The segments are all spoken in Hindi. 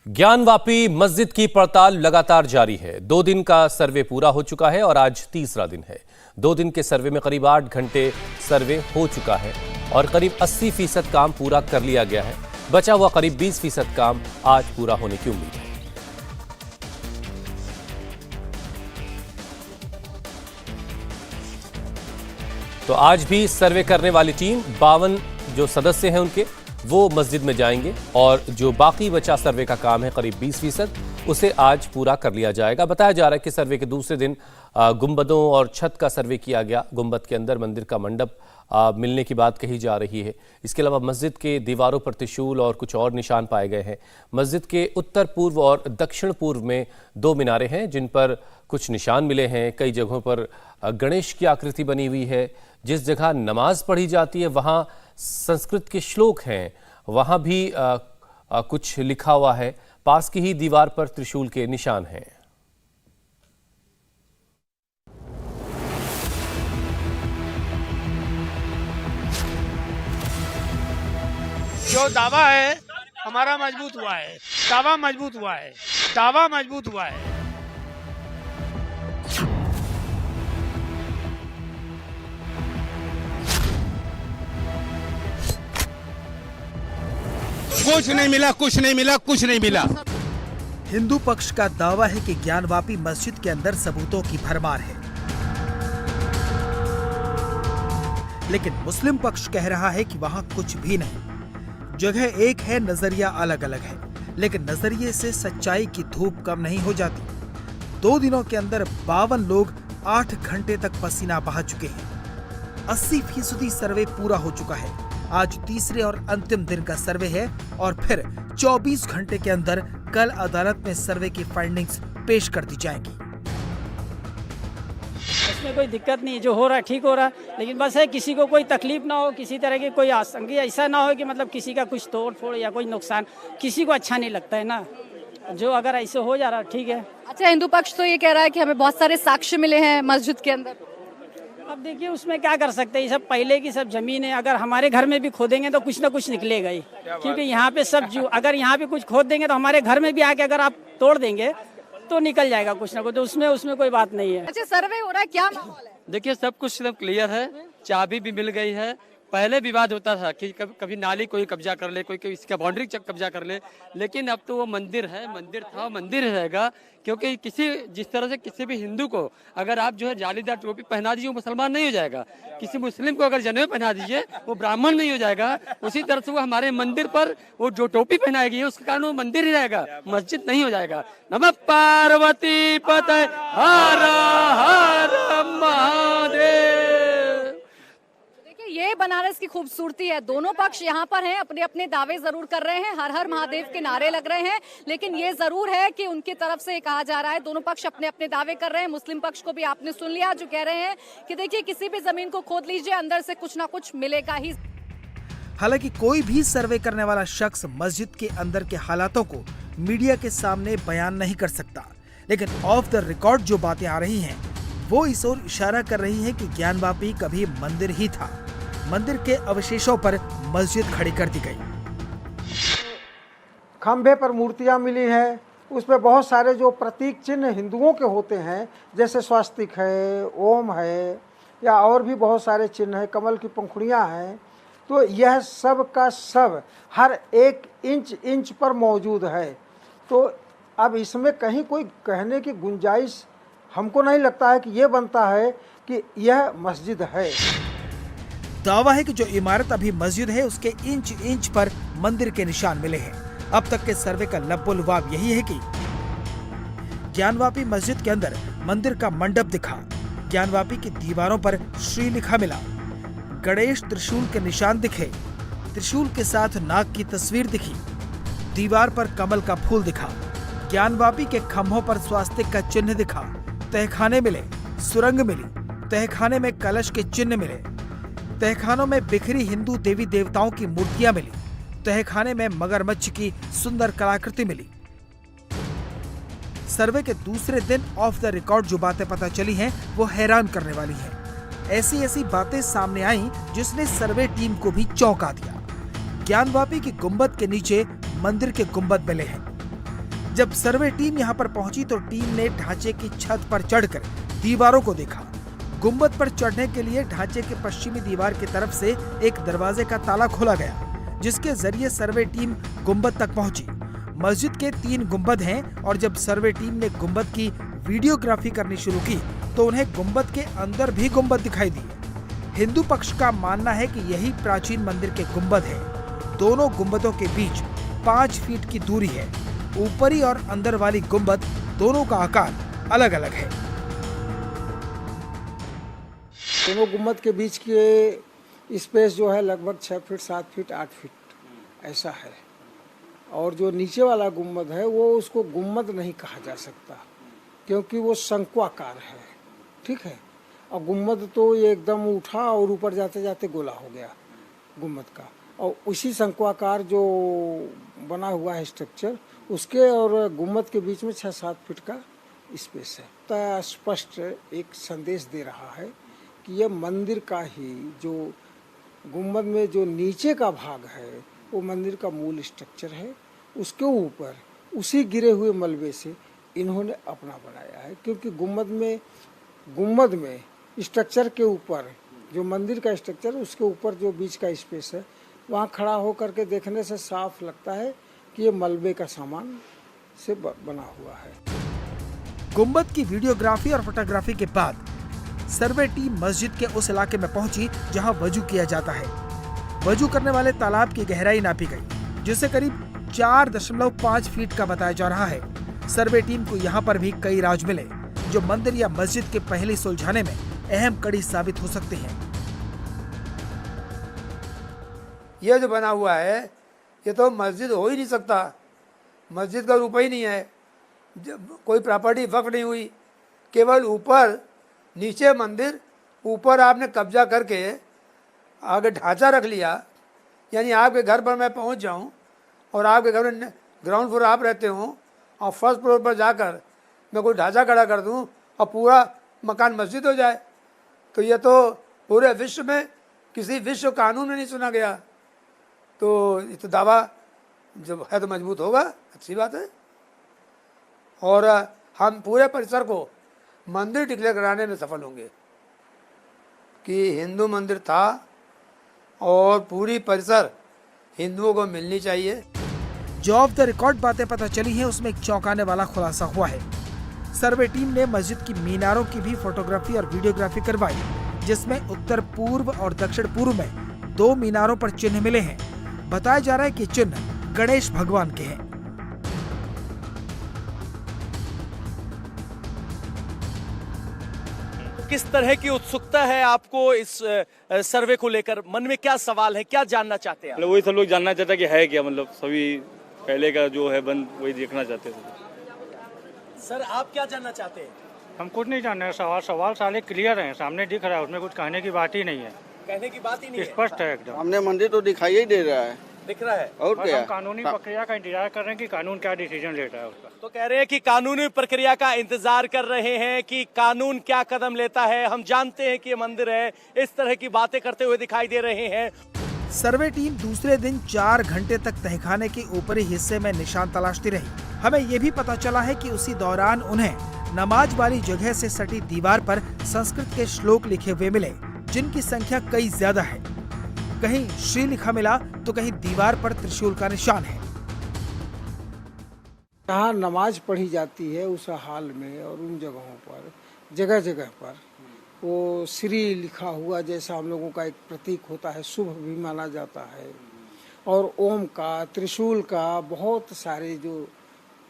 ज्ञानवापी मस्जिद की पड़ताल लगातार जारी है। 2 दिन का सर्वे पूरा हो चुका है और आज तीसरा दिन है। 2 दिन के सर्वे में करीब 8 घंटे सर्वे हो चुका है और करीब 80% काम पूरा कर लिया गया है। बचा हुआ करीब 20% काम आज पूरा होने की उम्मीद है। तो आज भी सर्वे करने वाली टीम 52 जो सदस्य हैं उनके वो मस्जिद में जाएंगे और जो बाकी बचा सर्वे का काम है करीब 20%, उसे आज पूरा कर लिया जाएगा। बताया जा रहा है कि सर्वे के दूसरे दिन गुंबदों और छत का सर्वे किया गया। गुंबद के अंदर मंदिर का मंडप मिलने की बात कही जा रही है। इसके अलावा मस्जिद के दीवारों पर त्रिशूल और कुछ और निशान पाए गए हैं। मस्जिद के उत्तर पूर्व और दक्षिण पूर्व में 2 मीनारें हैं जिन पर कुछ निशान मिले हैं। कई जगहों पर गणेश की आकृति बनी हुई है। जिस जगह नमाज पढ़ी जाती है वहाँ संस्कृत के श्लोक हैं, वहाँ भी कुछ लिखा हुआ है। पास की ही दीवार पर त्रिशूल के निशान हैं। जो दावा है हमारा मजबूत हुआ है, दावा मजबूत हुआ है, दावा मजबूत हुआ है। कुछ नहीं मिला, कुछ नहीं मिला, कुछ नहीं मिला। हिंदू पक्ष का दावा है कि ज्ञानवापी मस्जिद के अंदर सबूतों की भरमार है, लेकिन मुस्लिम पक्ष कह रहा है कि वहां कुछ भी नहीं। जगह एक है, नजरिया अलग अलग है, लेकिन नजरिए से सच्चाई की धूप कम नहीं हो जाती। 2 दिनों के अंदर 52 लोग 8 घंटे तक पसीना बहा चुके हैं। 80% सर्वे पूरा हो चुका है। आज तीसरे और अंतिम दिन का सर्वे है और फिर 24 घंटे के अंदर कल अदालत में सर्वे की फाइंडिंग्स पेश कर दी जाएंगी। इसमें कोई दिक्कत नहीं, जो हो रहा है ठीक हो रहा है, लेकिन बस है किसी को कोई तकलीफ ना हो, किसी तरह की कोई आशंका ऐसा ना हो कि मतलब किसी का कुछ तोड़ फोड़ या कोई नुकसान, किसी को अच्छा नहीं लगता है ना। जो अगर ऐसे हो जा रहा ठीक है। अच्छा, हिंदू पक्ष तो ये कह रहा है कि हमें बहुत सारे साक्ष्य मिले हैं मस्जिद के अंदर। अब देखिए उसमें क्या कर सकते हैं, ये सब पहले की सब जमीन है। अगर हमारे घर में भी खोदेंगे तो कुछ ना कुछ निकलेगा ही, क्योंकि यहाँ पे सब जो अगर यहाँ पे कुछ खोद देंगे तो हमारे घर में भी आके अगर आप तोड़ देंगे तो निकल जाएगा कुछ ना कुछ। तो उसमें कोई बात नहीं है। अच्छा, सर्वे हो रहा है, क्या माहौल है? देखिए सब कुछ एकदम क्लियर है, चाबी भी मिल गई है। पहले विवाद होता था कि कभी नाली कोई कब्जा कर ले, कोई इसका बाउंड्री कब्जा कर ले, लेकिन अब तो वो मंदिर है, मंदिर था, मंदिर रहेगा। क्योंकि जिस तरह से किसी भी हिंदू को अगर आप जो है जालीदार टोपी पहना दीजिए वो मुसलमान नहीं हो जाएगा। किसी मुस्लिम को अगर जनेऊ पहना दीजिए वो ब्राह्मण नहीं हो जाएगा। उसी तरह से वो हमारे मंदिर पर वो जो टोपी पहनाएगी है उसके कारण वो मंदिर ही रहेगा, मस्जिद नहीं हो जाएगा। नमः पार्वती पतये हर हर महादेव। ये बनारस की खूबसूरती है। दोनों पक्ष यहाँ पर हैं, अपने अपने दावे जरूर कर रहे हैं, हर हर महादेव के नारे लग रहे हैं, लेकिन ये जरूर है कि उनकी तरफ से कहा जा रहा है, दोनों पक्ष अपने अपने दावे कर रहे हैं। मुस्लिम पक्ष को भी आपने सुन लिया, जो कह रहे हैं कि देखिए किसी भी जमीन को खोद लीजिए, अंदर से कुछ ना कुछ मिलेगा ही। हालांकि कोई भी सर्वे करने वाला शख्स मस्जिद के अंदर के हालातों को मीडिया के सामने बयान नहीं कर सकता, लेकिन ऑफ द रिकॉर्ड जो बातें आ रही हैं वो इस ओर इशारा कर रही है कि ज्ञानवापी कभी मंदिर ही था। मंदिर के अवशेषों पर मस्जिद खड़ी कर दी गई। खंभे पर मूर्तियां मिली हैं, उसमें बहुत सारे जो प्रतीक चिन्ह हिंदुओं के होते हैं, जैसे स्वास्तिक है, ओम है, या और भी बहुत सारे चिन्ह हैं, कमल की पंखुड़ियां हैं। तो यह सब का सब हर एक इंच पर मौजूद है। तो अब इसमें कहीं कोई कहने की गुंजाइश हमको नहीं लगता है कि ये बनता है कि यह मस्जिद है। दावा है कि जो इमारत अभी मस्जिद है उसके इंच पर मंदिर के निशान मिले हैं। अब तक के सर्वे का लब्बो-लुबाब यही है कि ज्ञानवापी मस्जिद के अंदर मंदिर का मंडप दिखा, ज्ञानवापी की दीवारों पर श्री लिखा मिला, गणेश त्रिशूल के निशान दिखे, त्रिशूल के साथ नाग की तस्वीर दिखी, दीवार पर कमल का फूल दिखा, ज्ञानवापी के खंभों पर स्वास्तिक का चिन्ह दिखा, तहखाने मिले, सुरंग मिली, तहखाने में कलश के चिन्ह मिले, तहखानों में बिखरी हिंदू देवी देवताओं की मूर्तियां मिली, तहखाने में मगरमच्छ की सुंदर कलाकृति मिली। सर्वे के दूसरे दिन ऑफ द रिकॉर्ड जो बातें पता चली हैं वो हैरान करने वाली हैं। ऐसी बातें सामने आई जिसने सर्वे टीम को भी चौंका दिया। ज्ञानवापी की गुंबद के नीचे मंदिर के गुंबद मिले हैं जब सर्वे टीम यहां पर पहुंची तो टीम ने ढांचे की छत पर चढ़कर दीवारों को देखा। गुंबद पर चढ़ने के लिए ढांचे के पश्चिमी दीवार की तरफ से एक दरवाजे का ताला खोला गया, जिसके जरिए सर्वे टीम गुंबद तक पहुंची। मस्जिद के 3 गुंबद हैं और जब सर्वे टीम ने गुंबद की वीडियोग्राफी करनी शुरू की तो उन्हें गुंबद के अंदर भी गुंबद दिखाई दिए। हिंदू पक्ष का मानना है कि यही प्राचीन मंदिर के गुंबद है। दोनों गुंबदों के बीच 5 फीट की दूरी है। ऊपरी और अंदर वाली गुंबद दोनों का आकार अलग अलग है। दोनों गुंबद के बीच के स्पेस जो है लगभग 6 फीट, 7 फीट, 8 फीट ऐसा है। और जो नीचे वाला गुंबद है वो उसको गुंबद नहीं कहा जा सकता, क्योंकि वो शंक्वाकार है, ठीक है। और गुंबद तो ये एकदम उठा और ऊपर जाते जाते गोला हो गया गुंबद का। और उसी शंक्वाकार जो बना हुआ है स्ट्रक्चर, उसके और गुंबद के बीच में 6-7 फीट का स्पेस है। तो स्पष्ट एक संदेश दे रहा है कि यह मंदिर का ही जो गुंबद में जो नीचे का भाग है वो मंदिर का मूल स्ट्रक्चर है। उसके ऊपर उसी गिरे हुए मलबे से इन्होंने अपना बनाया है, क्योंकि गुंबद में स्ट्रक्चर के ऊपर जो मंदिर का स्ट्रक्चर है उसके ऊपर जो बीच का स्पेस है, वहाँ खड़ा होकर के देखने से साफ लगता है कि ये मलबे का सामान से बना हुआ है। गुंबद की वीडियोग्राफी और फोटोग्राफी के बाद सर्वे टीम मस्जिद के उस इलाके में पहुंची जहां वजू किया जाता है। वजू करने वाले तालाब की गहराई नापी गई, जिसे करीब 4.5 फीट का बताया जा रहा है। सर्वे टीम को यहाँ पर भी कई राज मिले, जो मंदिर या मस्जिद के पहले सुलझाने में अहम कड़ी साबित हो सकते हैं। ये जो बना हुआ है ये तो मस्जिद हो ही नहीं सकता। मस्जिद का रूप ही नहीं है, कोई प्रॉपर्टी वक्फ नहीं हुई, केवल ऊपर नीचे मंदिर, ऊपर आपने कब्जा करके आगे ढांचा रख लिया। यानी आपके घर पर मैं पहुंच जाऊं और आपके घर में ग्राउंड फ्लोर आप रहते हो और फर्स्ट फ्लोर पर जाकर मैं कोई ढांचा खड़ा कर दूं और पूरा मकान मस्जिद हो जाए, तो ये तो पूरे विश्व में किसी विश्व कानून में नहीं सुना गया। तो ये तो दावा जब है तो मजबूत होगा, अच्छी बात है। और हम पूरे परिसर को मंदिर डिक्लेयर कराने में सफल होंगे कि हिंदू मंदिर था और पूरी परिसर हिंदुओं को मिलनी चाहिए। जो ऑफ द रिकॉर्ड बातें पता चली हैं उसमें एक चौंकाने वाला खुलासा हुआ है। सर्वे टीम ने मस्जिद की मीनारों की भी फोटोग्राफी और वीडियोग्राफी करवाई, जिसमें उत्तर पूर्व और दक्षिण पूर्व में 2 मीनारों पर चिन्ह मिले हैं। बताया जा रहा है कि चिन्ह गणेश भगवान के हैं। किस तरह की उत्सुकता है आपको इस सर्वे को लेकर? मन में क्या सवाल है, क्या जानना चाहते हैं? वही सब लोग जानना चाहते हैं कि है क्या, मतलब सभी पहले का जो है बंद वही देखना चाहते हैं। सर आप क्या जानना चाहते हैं? हम कुछ नहीं जानते हैं, सवाल सारे क्लियर हैं, सामने दिख रहा है, उसमें कुछ कहने की बात ही नहीं है। कहने की बात ही नहीं है, स्पष्ट है एकदम। हमने मंदिर तो दिखाई ही दे रहा है, दिख रहा है। और क्या? हम कानूनी प्रक्रिया का इंतजार कर रहे हैं कि कानून क्या डिसीजन लेता है उसका। तो कह रहे हैं कि कानूनी प्रक्रिया का इंतजार कर रहे हैं कि कानून क्या कदम लेता है। हम जानते हैं कि ये मंदिर है, इस तरह की बातें करते हुए दिखाई दे रहे हैं। सर्वे टीम दूसरे दिन 4 घंटे तक तहखाने के ऊपरी हिस्से में निशान तलाशती रही। हमें ये भी पता चला है कि उसी दौरान उन्हें नमाज वाली जगह से सटी दीवार पर संस्कृत के श्लोक लिखे हुए मिले, जिनकी संख्या कई ज्यादा है। कहीं श्री लिखा मिला तो कहीं दीवार पर त्रिशूल का निशान है। जहाँ नमाज पढ़ी जाती है उस हाल में और उन जगहों पर जगह जगह पर वो श्री लिखा हुआ जैसा हम लोगों का एक प्रतीक होता है, शुभ भी माना जाता है। और ओम का, त्रिशूल का बहुत सारे जो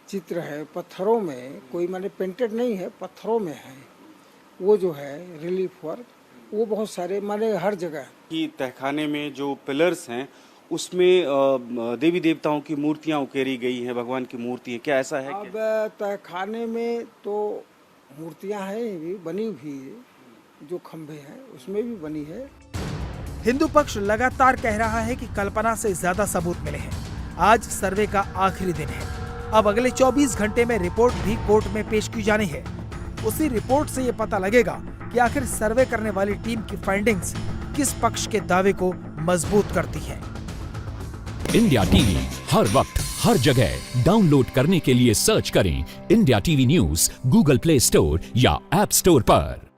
चित्र है पत्थरों में, कोई माने पेंटेड नहीं है, पत्थरों में है, वो जो है रिलीफ वर्क, वो बहुत सारे माने हर जगह। कि तहखाने में जो पिलर्स हैं उसमें देवी देवताओं की मूर्तियां उकेरी गई हैं, भगवान की मूर्ति है, क्या ऐसा है? अब तहखाने में तो मूर्तियां हैं भी बनी हुई, जो खंभे हैं उसमें भी बनी है। हिंदू पक्ष लगातार कह रहा है कि कल्पना से ज्यादा सबूत मिले हैं। आज सर्वे का आखिरी दिन है। अब अगले 24 घंटे में रिपोर्ट भी कोर्ट में पेश की जानी है। उसी रिपोर्ट से ये पता लगेगा कि आखिर सर्वे करने वाली टीम की फाइंडिंग्स किस पक्ष के दावे को मजबूत करती है। इंडिया टीवी हर वक्त हर जगह डाउनलोड करने के लिए सर्च करें India TV news Google play store या ऐप स्टोर पर।